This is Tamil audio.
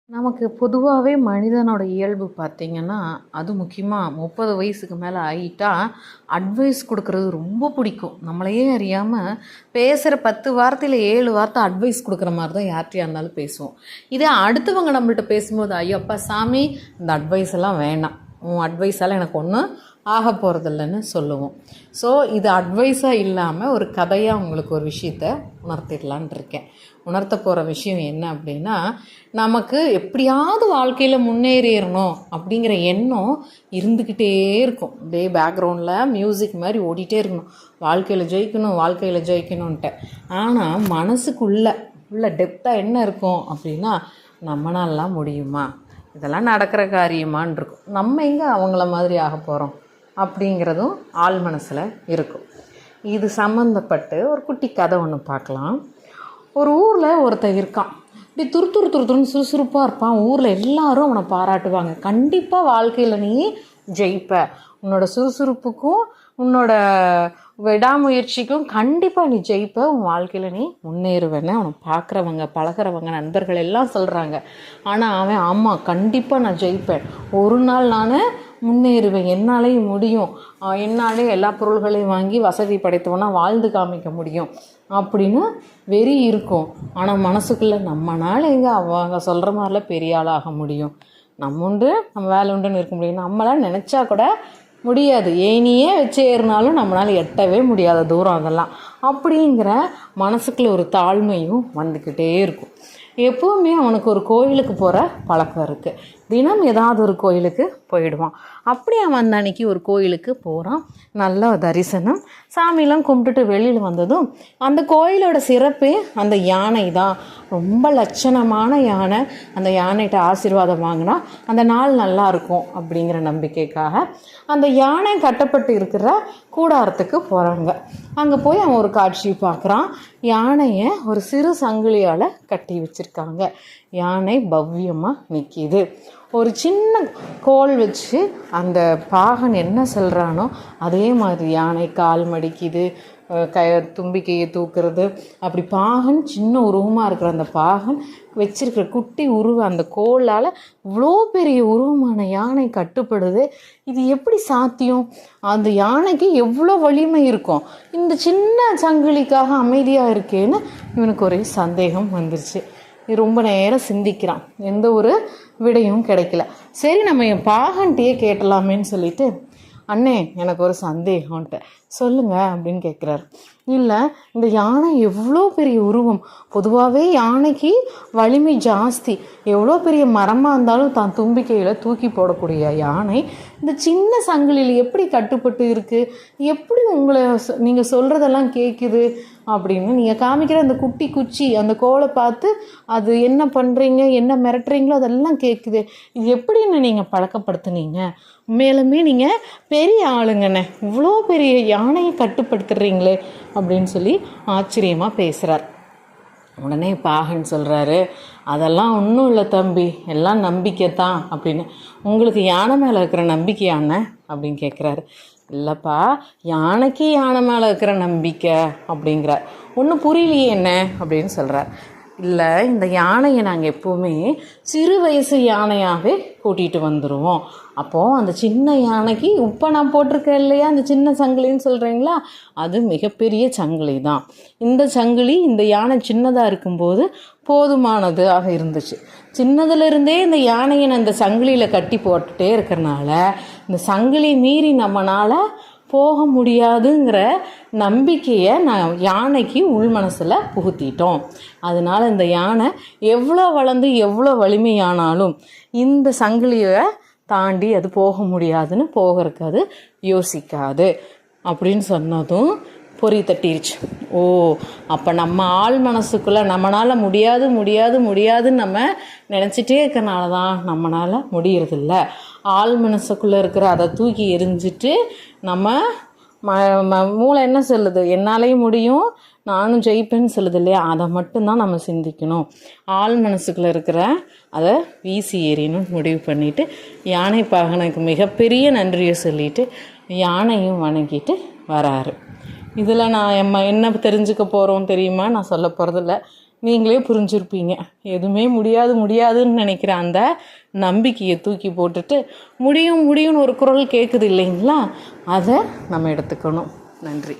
நமக்கு பொதுவாகவே மனிதனோட இயல்பு பார்த்திங்கன்னா, அது முக்கியமாக 30 வயசுக்கு மேலே ஆகிட்டா அட்வைஸ் கொடுக்குறது ரொம்ப பிடிக்கும். நம்மளையே அறியாமல் பேசுகிற 10 வார்த்தையில் 7 வார்த்தை அட்வைஸ் கொடுக்குற மாதிரி தான் யார்கிட்டையா இருந்தாலும் பேசுவோம். இதே அடுத்தவங்க நம்மள்ட்ட பேசும்போது, ஐயோ அப்பா சாமி இந்த அட்வைஸ் எல்லாம் வேணாம், உன் அட்வைஸால் எனக்கு ஒன்றும் ஆக போகிறதில்லன்னு சொல்லுவோம். ஸோ இது அட்வைஸாக இல்லாமல் ஒரு கதையாக உங்களுக்கு ஒரு விஷயத்த உணர்த்திடலான் இருக்கேன். உணர்த்த போகிற விஷயம் என்ன அப்படின்னா, நமக்கு எப்படியாவது வாழ்க்கையில் முன்னேறிடணும் அப்படிங்கிற எண்ணம் இருந்துக்கிட்டே இருக்கும். அப்படியே பேக்ரவுண்டில் மியூசிக் மாதிரி ஓடிட்டே இருக்கணும், வாழ்க்கையில் ஜெயிக்கணுன்ட்டு. ஆனால் மனசுக்குள்ளே உள்ள டெப்த்தாக என்ன இருக்கும் அப்படின்னா, நம்மளாலாம் முடியுமா, இதெல்லாம் நடக்கிற காரியமான் இருக்கும், நம்ம எங்கே அவங்கள மாதிரி ஆக போகிறோம் அப்படிங்கிறதும் ஆள் மனசில் இருக்கும். இது சம்மந்தப்பட்டு ஒரு குட்டி கதை ஒன்று பார்க்கலாம். ஒரு ஊரில் ஒருத்தன் இருக்கான். இப்படி துருத்துருன்னு சுறுசுறுப்பாக இருப்பான். ஊரில் எல்லாரும் அவனை பாராட்டுவாங்க. கண்டிப்பாக வாழ்க்கையில் நீ ஜெயிப்ப, உன்னோட சுறுசுறுப்புக்கும் உன்னோட விடாமுயற்சிக்கும் கண்டிப்பாக நீ ஜெயிப்ப, உன் வாழ்க்கையில் நீ முன்னேறுவேன்னு அவனை பார்க்குறவங்க பழகிறவங்க நண்பர்கள் எல்லாம் சொல்கிறாங்க. ஆனால் அவன் ஆமாம் கண்டிப்பாக நான் ஜெயிப்பேன், ஒரு நாள் நான் முன்னேறுவேன், என்னாலேயும் முடியும், என்னாலே எல்லா பொருள்களையும் வாங்கி வசதி படைத்தவனா வாழ்ந்து காமிக்க முடியும் அப்படின்னு வெறி இருக்கும். ஆனால் மனசுக்குள்ளே நம்மளால் எங்கே அவங்க சொல்கிற மாதிரிலாம் பெரிய ஆளாக முடியும், நம்ம உண்டு நம்ம வேலை உண்டுன்னு இருக்க முடியும், நம்மளால் நினச்சா கூட முடியாது, ஏனியே வச்சு ஏறினாலும் நம்மளால் எட்டவே முடியாத தூரம் அதெல்லாம் அப்படிங்கிற மனசுக்குள்ள ஒரு தாழ்மையும் வந்துக்கிட்டே இருக்கும். எப்போவுமே அவனுக்கு ஒரு கோயிலுக்கு போகிற பழக்கம் இருக்குது. தினம் ஏதாவது ஒரு கோயிலுக்கு போயிடுவான். அப்படி அவன் அந்த அன்னைக்கு ஒரு கோயிலுக்கு போகிறான். நல்ல தரிசனம், சாமியெல்லாம் கும்பிட்டுட்டு வெளியில் வந்ததும் அந்த கோயிலோட சிறப்பே அந்த யானை தான். ரொம்ப லட்சணமான யானை. அந்த யானைகிட்ட ஆசீர்வாதம் வாங்கினா அந்த நாள் நல்லா இருக்கும் அப்படிங்கிற நம்பிக்கைக்காக அந்த யானை கட்டப்பட்டு இருக்கிற கூடாரத்துக்கு போகிறாங்க. அங்கே போய் அவன் ஒரு காட்சி பார்க்குறான். யானையை ஒரு சிறு சங்கிலியால் கட்டி வச்சுருக்காங்க. யானை பவ்யமாக நிற்கிது. ஒரு சின்ன கோல் வச்சு அந்த பாகன் என்ன சொல்கிறானோ அதே மாதிரி யானை கால் மடிக்குது, தும்பிக்கையை தூக்குறது. அப்படி பாகன் சின்ன உருவமாக இருக்கிற அந்த பாகன் வச்சிருக்கிற குட்டி உருவம் அந்த கோலால் இவ்வளோ பெரிய உருவமான யானை கட்டுப்படுது. இது எப்படி சாத்தியம்? அந்த யானைக்கு எவ்வளோ வலிமை இருக்கும், இந்த சின்ன சங்கிலிக்காக அமைதியாக இருக்கேன்னு இவனுக்கு ஒரே சந்தேகம் வந்துருச்சு. ரொம்ப நேரம் சிந்திக்கிறான், எந்த ஒரு விடையும் கிடைக்கல. சரி நம்ம என் பாகன்ட்டியே கேட்டலாமேன்னு சொல்லிட்டு, அண்ணே எனக்கு ஒரு சந்தேகம்ன்ட்டு, சொல்லுங்க அப்படின்னு கேட்குறாரு. இல்லை, இந்த யானை எவ்வளோ பெரிய உருவம், பொதுவாகவே யானைக்கு வலிமை ஜாஸ்தி, எவ்வளோ பெரிய மரமாக இருந்தாலும் தான் தும்பிக்கையில் தூக்கி போடக்கூடிய யானை இந்த சின்ன சங்கிலியில் எப்படி கட்டுப்பட்டு இருக்குது, எப்படி உங்களை நீங்கள் சொல்கிறதெல்லாம் கேட்குது அப்படின்னு நீங்கள் காமிக்கிற அந்த குட்டி குச்சி அந்த கோலை பார்த்து அது என்ன பண்ணுறீங்க என்ன மிரட்டுறீங்களோ அதெல்லாம் கேட்குது, இது எப்படின்னு நீங்கள் பழக்கப்படுத்துனீங்க, மேலுமே நீங்கள் பெரிய ஆளுங்கண்ணே, இவ்வளோ பெரிய யானையை கட்டுப்படுத்துறீங்களே அப்படின்னு சொல்லி ஆச்சரியமாக பேசுகிறார். உடனே பாகன் சொல்கிறாரு, அதெல்லாம் ஒன்றும் இல்லை தம்பி, எல்லாம் நம்பிக்கை தான் அப்படின்னு. உங்களுக்கு யானை மேலே இருக்கிற நம்பிக்கையான அப்படின்னு கேட்குறாரு. இல்லைப்பா, யானைக்கு யானை மேலே இருக்கிற நம்பிக்கை அப்படிங்கிறார். ஒன்றும் புரியலையே என்ன அப்படின்னு சொல்கிறார். இல்லை, இந்த யானையை நாங்கள் எப்போவுமே சிறு வயசு யானையாகவே கூட்டிகிட்டு வந்துடுவோம். அப்போது அந்த சின்ன யானைக்கு இப்போ நான் போட்டிருக்கேன் இல்லையா அந்த சின்ன சங்கிலின்னு சொல்கிறீங்களா, அது மிகப்பெரிய சங்கிலி தான். இந்த சங்கிலி இந்த யானை சின்னதாக இருக்கும்போது போதுமானதாக இருந்துச்சு. சின்னதுலேருந்தே இந்த யானையை நான் இந்த சங்கிலியில் கட்டி போட்டுகிட்டே இருக்கிறனால இந்த சங்கிலி மீறி நம்மளால் போக முடியாதுங்கிற நம்பிக்கையை நான் யானைக்கு உள் மனசில் புகுத்திட்டோம். அதனால் இந்த யானை எவ்வளோ வளர்ந்து எவ்வளோ வலிமையானாலும் இந்த சங்கிலியை தாண்டி அது போக முடியாதுன்னு போகிறதுக்கு அது யோசிக்காது அப்படின்னு சொன்னதும் பொறி தட்டிருச்சு. ஓ, அப்போ நம்ம ஆள் மனசுக்குள்ளே நம்மளால் முடியாதுன்னு நம்ம நினச்சிட்டே இருக்கிறனால தான் நம்மளால் முடியறதில்ல. ஆள் மனசுக்குள்ளே இருக்கிற அதை தூக்கி எரிஞ்சிட்டு நம்ம மூளை என்ன சொல்லுது, என்னாலேயும் முடியும் நானும் ஜெயிப்பேன்னு சொல்லுது இல்லையா, அதை மட்டும்தான் நம்ம சிந்திக்கணும். ஆள் மனசுக்குள்ளே இருக்கிற அதை வீசி எறியணும்னு முடிவு பண்ணிவிட்டு யானை பாகனுக்கு மிகப்பெரிய நன்றியை சொல்லிவிட்டு யானையும் வணங்கிட்டு வராரு. இதில் நான் என்ன தெரிஞ்சுக்க போகிறோம் தெரியுமா? நான் சொல்ல போகிறதில்ல. நீங்களே புரிஞ்சுருப்பீங்க. எதுவுமே முடியாதுன்னு நினைக்கிற அந்த நம்பிக்கையை தூக்கி போட்டுட்டு முடியும்னு ஒரு குரல் கேட்குது இல்லைங்களா, அதை நம்ம எடுத்துக்கணும். நன்றி.